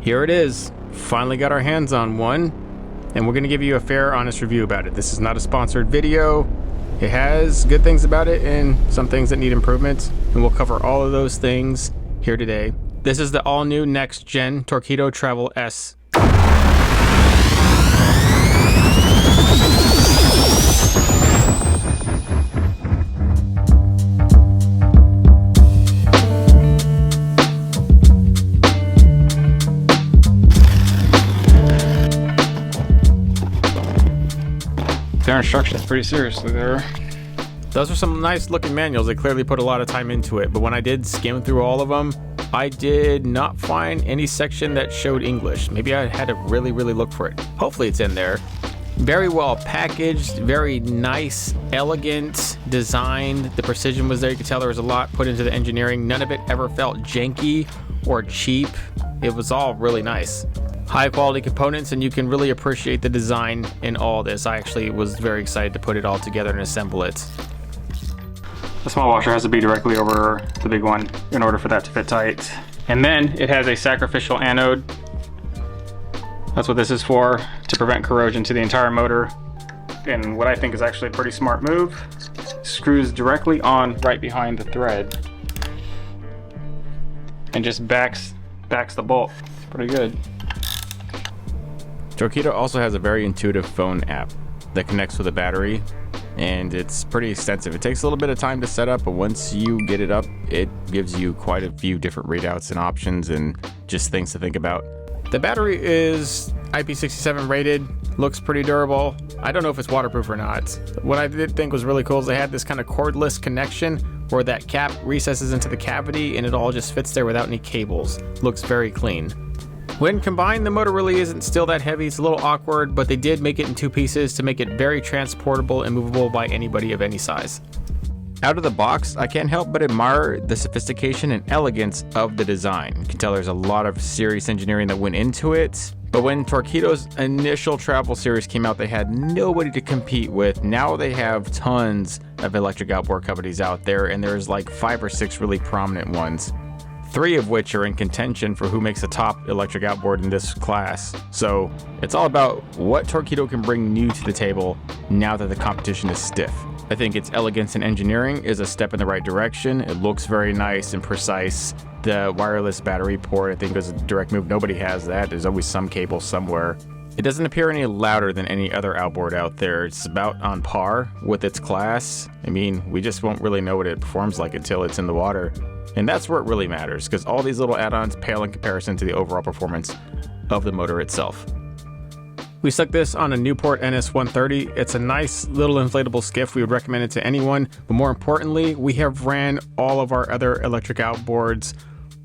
here it is. Finally got our hands on one, and we're going to give you a fair, honest review about it. This is not a sponsored video. It has good things about it and some things that need improvements, and we'll cover all of those things here today. This is the all-new next-gen Torqeedo Travel S. Their instructions pretty seriously there. Those are some nice looking manuals. They clearly put a lot of time into it, but when I did skim through all of them, I did not find any section that showed English. Maybe I had to really look for it. Hopefully it's in there. Very well packaged, very nice, elegant, designed. The precision was there. You could tell there was a lot put into the engineering. None of it ever felt janky or cheap. It was all really nice. High quality components, and you can really appreciate the design in all this. I actually was very excited to put it all together and assemble it. The small washer has to be directly over the big one in order for that to fit tight. And then it has a sacrificial anode. That's what this is for, to prevent corrosion to the entire motor. And what I think is actually a pretty smart move, screws directly on right behind the thread and just backs the bolt. It's pretty good. Torqeedo also has a very intuitive phone app that connects with a battery, and it's pretty extensive. It takes a little bit of time to set up, but once you get it up, it gives you quite a few different readouts and options and just things to think about. The battery is IP67 rated, looks pretty durable. I don't know if it's waterproof or not. What I did think was really cool is they had this kind of cordless connection where that cap recesses into the cavity and it all just fits there without any cables. Looks very clean. When combined, the motor really isn't still that heavy. It's a little awkward, but they did make it in two pieces to make it very transportable and movable by anybody of any size. Out of the box, I can't help but admire the sophistication and elegance of the design. You can tell there's a lot of serious engineering that went into it. But when Torqeedo's initial travel series came out, they had nobody to compete with. Now they have tons of electric outboard companies out there, and there's like 5 or 6 really prominent ones. 3 of which are in contention for who makes the top electric outboard in this class. So it's all about what Torqeedo can bring new to the table now that the competition is stiff. I think its elegance and engineering is a step in the right direction. It looks very nice and precise. The wireless battery port, I think, is a direct move. Nobody has that. There's always some cable somewhere. It doesn't appear any louder than any other outboard out there. It's about on par with its class. I mean, we just won't really know what it performs like until it's in the water. And that's where it really matters, because all these little add-ons pale in comparison to the overall performance of the motor itself. We stuck this on a Newport NS130. It's a nice little inflatable skiff. We would recommend it to anyone, but more importantly, we have ran all of our other electric outboards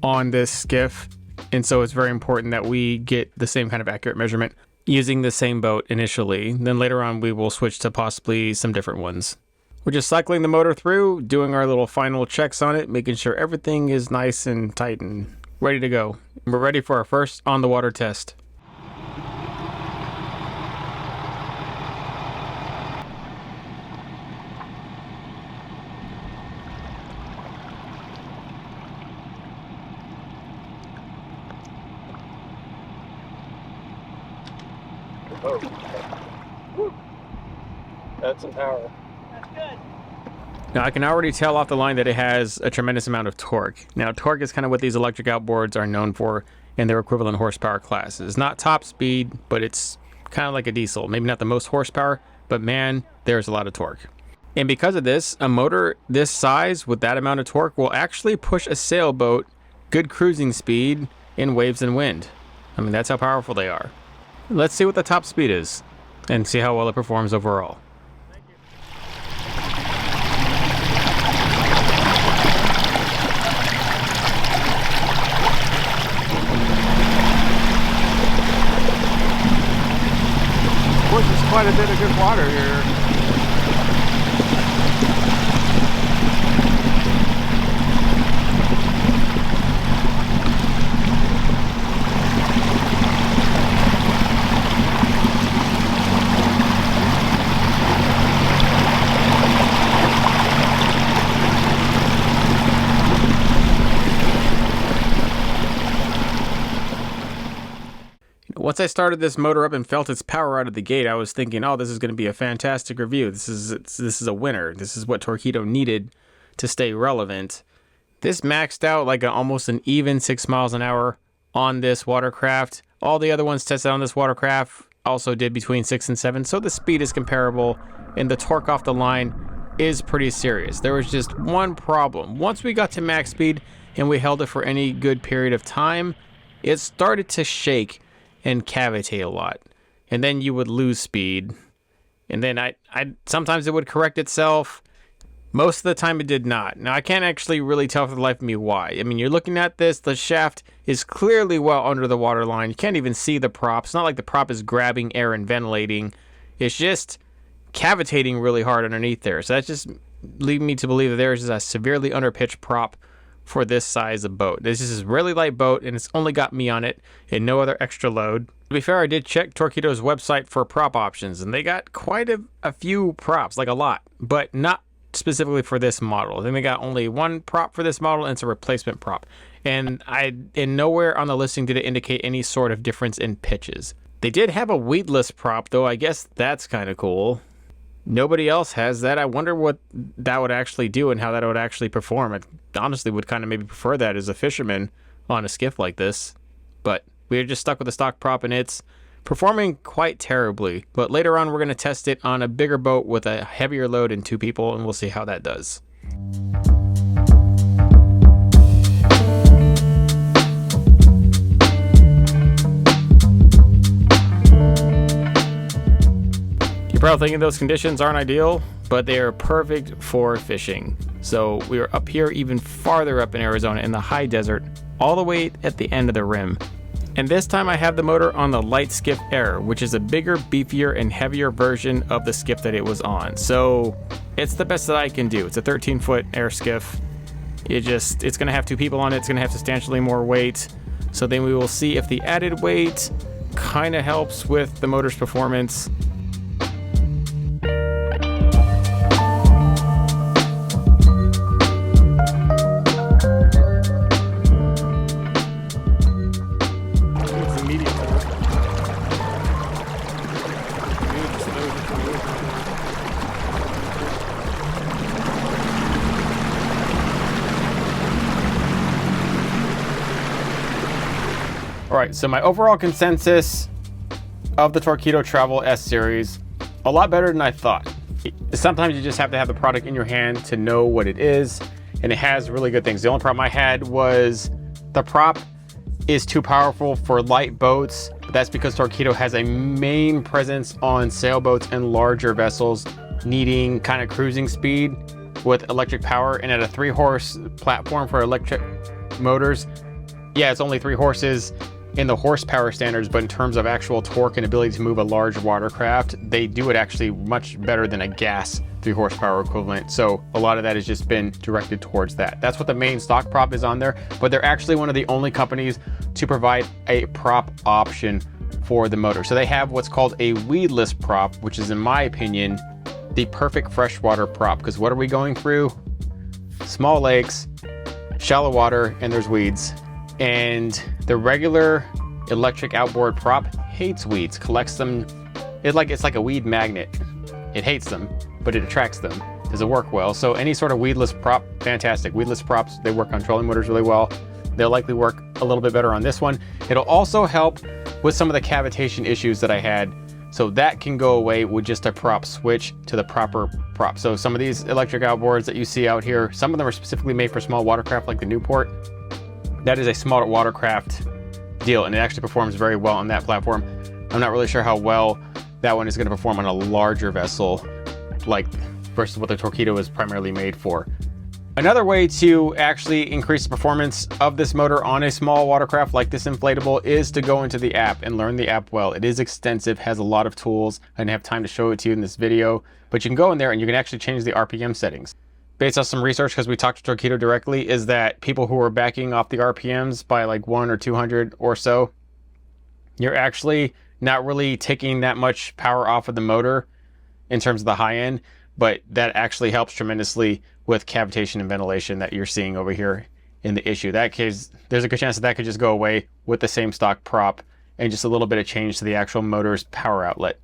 on this skiff, and so it's very important that we get the same kind of accurate measurement using the same boat initially. Then later on, we will switch to possibly some different ones. We're just cycling the motor through, doing our little final checks on it, making sure everything is nice and tight and ready to go. We're ready for our first on-the-water test. Oh. That's some power. Good. Now I can already tell off the line that it has a tremendous amount of torque. Now torque is kind of what these electric outboards are known for in their equivalent horsepower classes. Not top speed, but it's kind of like a diesel. Maybe not the most horsepower, but man, there's a lot of torque. And because of this, a motor this size with that amount of torque will actually push a sailboat good cruising speed in waves and wind. I mean, that's how powerful they are. Let's see what the top speed is and see how well it performs overall. Pushes quite a bit of good water here. Once I started this motor up and felt its power out of the gate, I was thinking, oh, this is going to be a fantastic review. This is a winner. This is what Torqeedo needed to stay relevant. This maxed out like almost an even 6 miles an hour on this watercraft. All the other ones tested on this watercraft also did between 6 and 7, so the speed is comparable, and the torque off the line is pretty serious. There was just one problem. Once we got to max speed and we held it for any good period of time, it started to shake and cavitate a lot. And then you would lose speed. And then I sometimes it would correct itself. Most of the time it did not. Now I can't actually really tell for the life of me why. I mean, you're looking at this, the shaft is clearly well under the water line. You can't even see the prop. It's not like the prop is grabbing air and ventilating. It's just cavitating really hard underneath there. So that's just leading me to believe that there is a severely underpitched prop for this size of boat. This is a really light boat, and it's only got me on it and no other extra load. To be fair, I did check Torqeedo's website for prop options, and they got quite a few props, like a lot, but not specifically for this model. I think they got only one prop for this model, and it's a replacement prop. And nowhere on the listing did it indicate any sort of difference in pitches. They did have a weedless prop, though. I guess that's kind of cool. Nobody else has that. I wonder what that would actually do and how that would actually perform. I honestly would kind of maybe prefer that as a fisherman on a skiff like this. But we're just stuck with the stock prop, and it's performing quite terribly. But later on, we're going to test it on a bigger boat with a heavier load and 2 people, and we'll see how that does. You're probably thinking those conditions aren't ideal, but they are perfect for fishing. So we are up here even farther up in Arizona in the high desert, all the way at the end of the rim. And this time I have the motor on the Light Skiff Air, which is a bigger, beefier, and heavier version of the skiff that it was on. So it's the best that I can do. It's a 13-foot air skiff. It's going to have 2 people on it. It's going to have substantially more weight. So then we will see if the added weight kind of helps with the motor's performance. All right, so my overall consensus of the Torqeedo Travel S series, a lot better than I thought. Sometimes you just have to have the product in your hand to know what it is, and it has really good things. The only problem I had was the prop is too powerful for light boats, but that's because Torqeedo has a main presence on sailboats and larger vessels needing kind of cruising speed with electric power, and at a 3-horse platform for electric motors, yeah, it's only 3 horses in the horsepower standards, but in terms of actual torque and ability to move a large watercraft, they do it actually much better than a gas 3 horsepower equivalent. So a lot of that has just been directed towards that. That's what the main stock prop is on there, but they're actually one of the only companies to provide a prop option for the motor. So they have what's called a weedless prop, which is, in my opinion, the perfect freshwater prop, because what are we going through? Small lakes, shallow water, and there's weeds. And the regular electric outboard prop hates weeds, collects them. It's like a weed magnet. It hates them, but it attracts them. Does it work well? So any sort of weedless prop, fantastic. Weedless props, they work on trolling motors really well. They'll likely work a little bit better on this one. It'll also help with some of the cavitation issues that I had. So that can go away with just a prop switch to the proper prop. So some of these electric outboards that you see out here, some of them are specifically made for small watercraft like the Newport. That is a smaller watercraft deal, and it actually performs very well on that platform. I'm not really sure how well that one is going to perform on a larger vessel, like versus what the Torqeedo is primarily made for. Another way to actually increase the performance of this motor on a small watercraft like this inflatable is to go into the app and learn the app well. It is extensive, has a lot of tools. I didn't have time to show it to you in this video, but you can go in there and you can actually change the RPM settings. Based on some research, because we talked to Torqeedo directly, is that people who are backing off the RPMs by like 1 or 200 or so, you're actually not really taking that much power off of the motor in terms of the high end, but that actually helps tremendously with cavitation and ventilation that you're seeing over here in the issue. That case, there's a good chance that could just go away with the same stock prop and just a little bit of change to the actual motor's power outlet,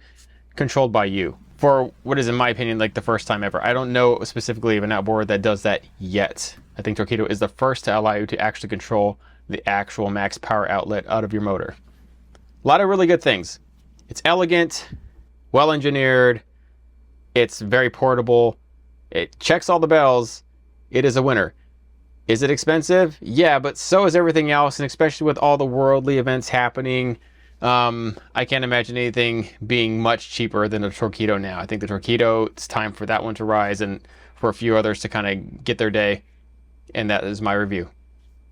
controlled by you. For what is, in my opinion, like the first time ever. I don't know specifically of an outboard that does that yet. I think Torqeedo is the first to allow you to actually control the actual max power outlet out of your motor. A lot of really good things. It's elegant, well engineered, it's very portable, it checks all the bells, it is a winner. Is it expensive? Yeah, but so is everything else, and especially with all the worldly events happening, I can't imagine anything being much cheaper than a Torqeedo now. I think the Torqeedo, it's time for that one to rise and for a few others to kind of get their day. And that is my review.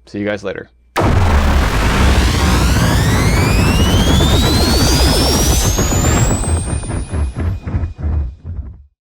See you guys later.